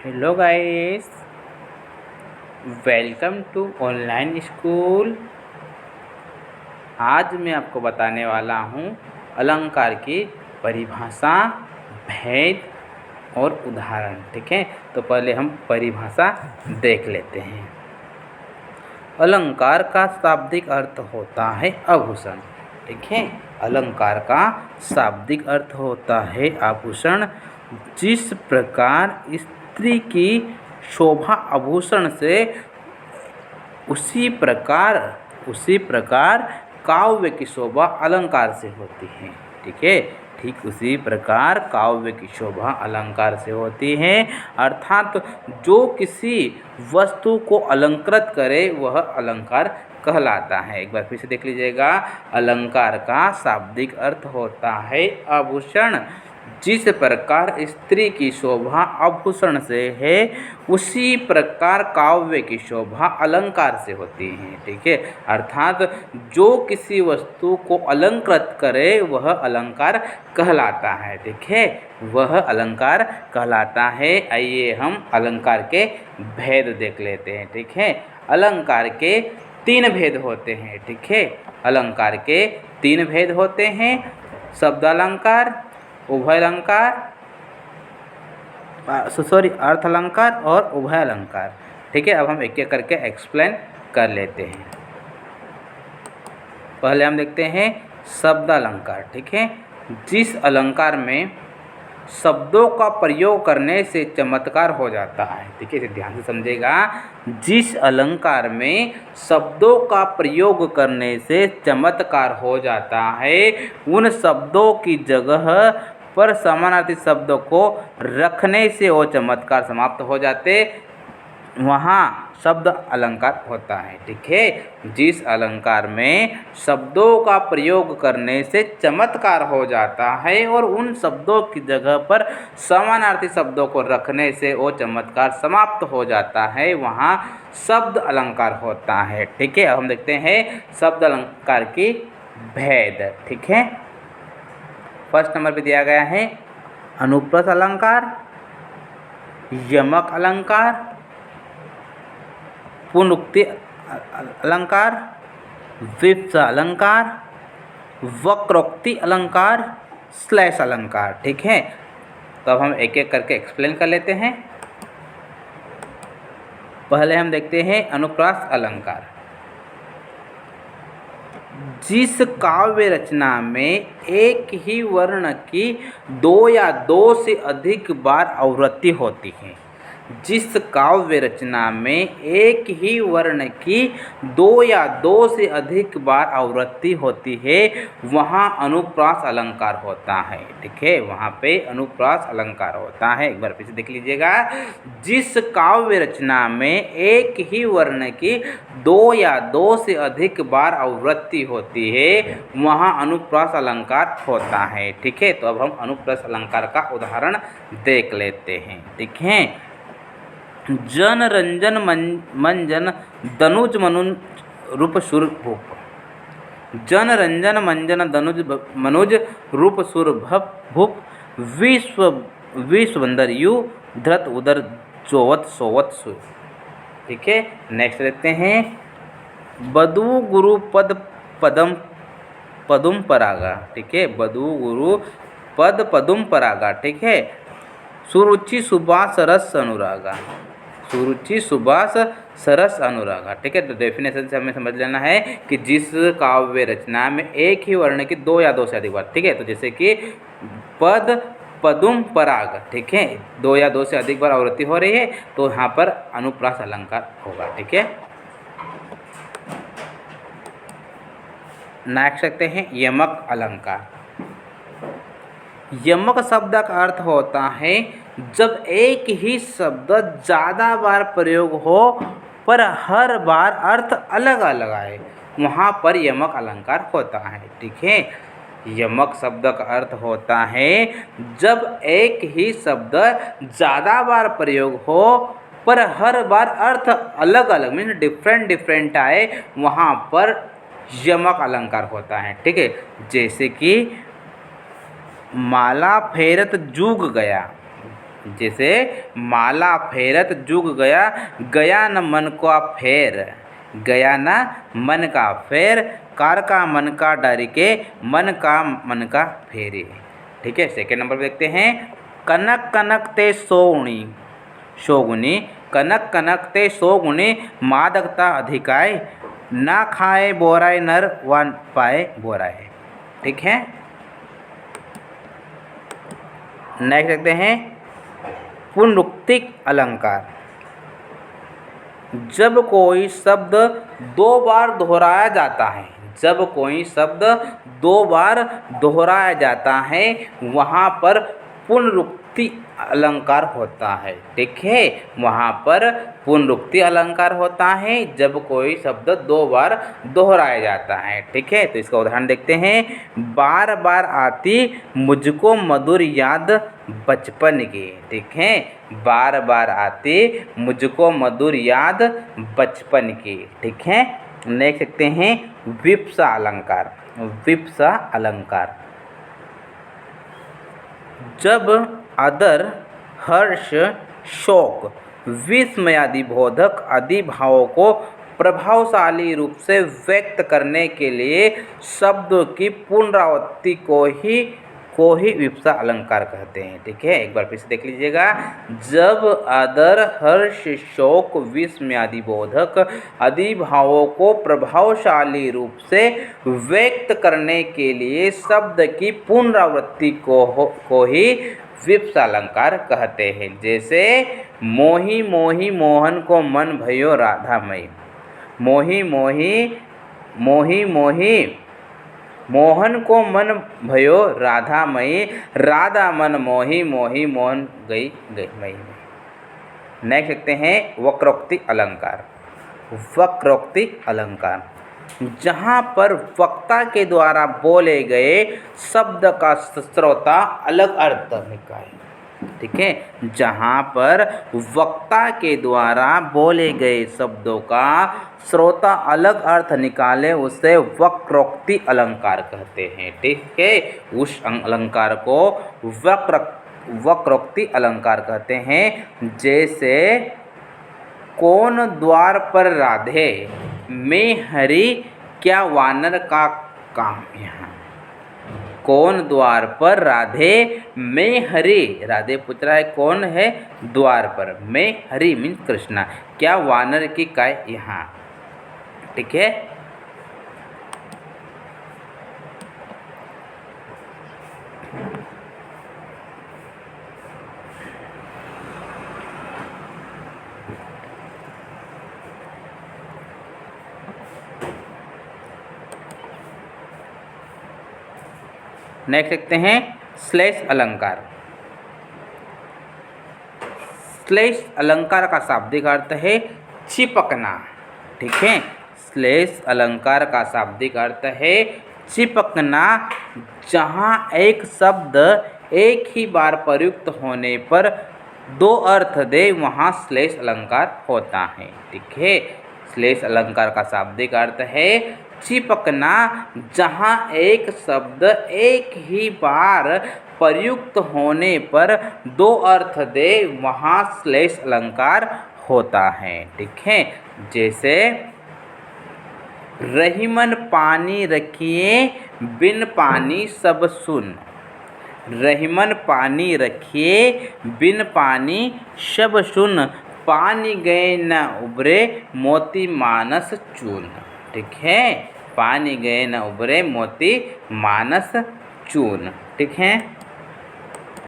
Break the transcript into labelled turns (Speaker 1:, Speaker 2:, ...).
Speaker 1: Hello guys, welcome to online school. आज मैं आपको बताने वाला हूँ अलंकार की परिभाषा, भेद और उदाहरण। ठीक है, तो पहले हम परिभाषा देख लेते हैं। अलंकार का शाब्दिक अर्थ होता है आभूषण। ठीक है, अलंकार का शाब्दिक अर्थ होता है आभूषण। जिस प्रकार स्त्री की शोभा आभूषण से, उसी प्रकार काव्य की शोभा अलंकार से होती है। ठीक है, ठीक उसी प्रकार काव्य की शोभा अलंकार से होती है। अर्थात जो किसी वस्तु को अलंकृत करे वह अलंकार कहलाता है। एक बार फिर से देख लीजिएगा। अलंकार का शाब्दिक अर्थ होता है आभूषण। जिस प्रकार स्त्री की शोभा आभूषण से है, उसी प्रकार काव्य की शोभा अलंकार से होती है। ठीक है, अर्थात जो किसी वस्तु को अलंकृत करे वह अलंकार कहलाता है। ठीक है, वह अलंकार कहलाता है। आइए हम अलंकार के भेद देख लेते हैं। ठीक है, अलंकार के 3 भेद होते हैं। ठीक है, अलंकार के 3 भेद होते हैं। शब्द अलंकार, उभय अलंकार, अर्थ अलंकार और उभय अलंकार। ठीक है, अब हम एक एक करके एक्सप्लेन कर लेते हैं। पहले हम देखते हैं शब्द अलंकार। ठीक है, जिस अलंकार में शब्दों का प्रयोग करने से चमत्कार हो जाता है। ठीक है, इसे ध्यान से समझेगा। जिस अलंकार में शब्दों का प्रयोग करने से चमत्कार हो जाता है, उन शब्दों की जगह पर समानार्थी शब्दों को रखने से वो चमत्कार समाप्त हो जाते, वहाँ शब्द अलंकार होता है। ठीक है, जिस अलंकार में शब्दों का प्रयोग करने से चमत्कार हो जाता है और उन शब्दों की जगह पर समानार्थी शब्दों को रखने से वो चमत्कार समाप्त हो जाता है, वहाँ शब्द अलंकार होता है। ठीक है, अब हम देखते हैं शब्द अलंकार की भेद। ठीक है, फर्स्ट नंबर पे दिया गया है अनुप्रास अलंकार, यमक अलंकार, पुनरुक्ति अलंकार, विप्सा अलंकार, वक्रोक्ति अलंकार, श्लेष अलंकार। ठीक है, तो अब हम एक एक करके एक्सप्लेन कर लेते हैं। पहले हम देखते हैं अनुप्रास अलंकार। जिस काव्य रचना में एक ही वर्ण की 2 या 2 से अधिक बार आवृत्ति होती है, जिस काव्य रचना में एक ही वर्ण की 2 या 2 से अधिक बार आवृत्ति होती है, वहाँ अनुप्रास अलंकार होता है। ठीक है, वहाँ पे अनुप्रास अलंकार होता है। एक बार फिर से देख लीजिएगा। जिस काव्य रचना में एक ही वर्ण की 2 या 2 से अधिक बार आवृत्ति होती है, वहाँ अनुप्रास अलंकार होता है। ठीक है, तो अब हम अनुप्रास अलंकार का उदाहरण देख लेते हैं। ठीक है, जन रंजन मंजन दनुज रूप सुर भूप, जन रंजन मंजन दनुज मनुज रूप सुर भूप, विश्व बंदर यु धृत उदर चोवत सोवत सुर। ठीक है, नेक्स्ट देखते हैं बधु गुरु पद पदम पदुम परागा। ठीक है, बधु गुरु पद पदुम परागा। ठीक है, सुरुचि सुबास रस अनुरागा, सुरुचि सुबास सरस अनुरागा। ठीक है, तो डेफिनेशन से हमें समझ लेना है कि जिस काव्य रचना में एक ही वर्ण की 2 या 2 से अधिक बार। ठीक है, तो जैसे कि पद पदुम पराग। ठीक है, 2 या 2 से अधिक बार आवृत्ति हो रही है, तो यहाँ पर अनुप्रास अलंकार होगा। ठीक है, नेक्स्ट देखते हैं यमक अलंकार। यमक शब्द का अर्थ होता है जब एक ही शब्द ज़्यादा बार प्रयोग हो पर हर बार अर्थ अलग अलग आए, वहाँ पर यमक अलंकार होता है। ठीक है, यमक शब्द का अर्थ होता है जब एक ही शब्द ज़्यादा बार प्रयोग हो पर हर बार अर्थ अलग अलग मीन्स डिफरेंट आए, वहाँ पर यमक अलंकार होता है। ठीक है, जैसे कि माला फेरत जूग गया, जैसे माला फेरत जुग गया, गया न मन का फेर, गया न मन का फेर, कार का मन का डर के, मन का फेरे। ठीक है, सेकेंड नंबर पे देखते हैं, कनक कनक ते सोगुनी, शोगुनी, कनक कनक ते सोगुनी, मादकता अधिकाय, ना खाए बोराय नर वन पाए बोराय। ठीक है, नेक्स्ट देखते हैं पुनरुक्तिक अलंकार। जब कोई शब्द दो बार दोहराया जाता है, जब कोई शब्द दो बार दोहराया जाता है वहाँ पर पुनरुक्ति अलंकार होता है। ठीक है, वहाँ पर पुनरुक्ति अलंकार होता है जब कोई शब्द दो बार दोहराया जाता है। ठीक है, तो इसका उदाहरण देखते हैं, बार बार आती मुझको मधुर याद बचपन की। ठीक है, बार बार आती मुझको मधुर याद बचपन की। ठीक है, नेक्स्ट देखते हैं विप्सा अलंकार। विप्सा अलंकार, जब आदर, हर्ष, शोक, विस्मय आदि बोधक आदि भावों को प्रभावशाली रूप से व्यक्त करने के लिए शब्दों की पुनरावृत्ति को ही विप्सा अलंकार कहते हैं। ठीक है, एक बार फिर से देख लीजिएगा, जब आदर, हर्ष, शोक, विस्मय आदि बोधक आदि भावों को प्रभावशाली रूप से व्यक्त करने के लिए शब्द की पुनरावृत्ति को ही विप्सा अलंकार कहते हैं। जैसे मोही मोही मोहन को मन भयो राधामयी, मोही मोही मोही मोही मोहन को मन भयो राधामयी, राधा मन मोही मोही मोहन गई गई मई। नेक्स्ट देखते हैं वक्रोक्ति अलंकार। वक्रोक्ति अलंकार, जहाँ पर वक्ता के द्वारा बोले गए शब्द का श्रोता अलग अर्थ निकाले। ठीक है, जहाँ पर वक्ता के द्वारा बोले गए शब्दों का श्रोता अलग अर्थ निकाले उसे वक्रोक्ति अलंकार कहते हैं। ठीक है, उस अलंकार को वक्रोक्ति अलंकार कहते हैं। जैसे कौन द्वार पर राधे, मैं हरि क्या वानर का काम यहाँ। कौन द्वार पर राधे, मैं हरि, राधे पूछ रहा है कौन है द्वार पर, मैं हरि मीन्स कृष्णा, क्या वानर की काय यहाँ। ठीक है, नेक्स्ट देखते हैं श्लेष अलंकार। श्लेष अलंकार का शाब्दिक अर्थ है चिपकना। ठीक है, श्लेष अलंकार का शाब्दिक अर्थ है चिपकना। जहाँ एक शब्द एक ही बार प्रयुक्त होने पर दो अर्थ दे वहाँ श्लेष अलंकार होता है। ठीक है, श्लेष अलंकार का शाब्दिक अर्थ है चिपकना। जहाँ एक शब्द एक ही बार प्रयुक्त होने पर दो अर्थ दे वहाँ श्लेष अलंकार होता है। ठीक है, जैसे रहीमन पानी रखिए बिन पानी सब सुन, रहीमन पानी रखिए बिन पानी सब सुन, पानी गए न उबरे मोती मानस चून। ठीक है, पानी गए न उबरे मोती मानस चून। ठीक है,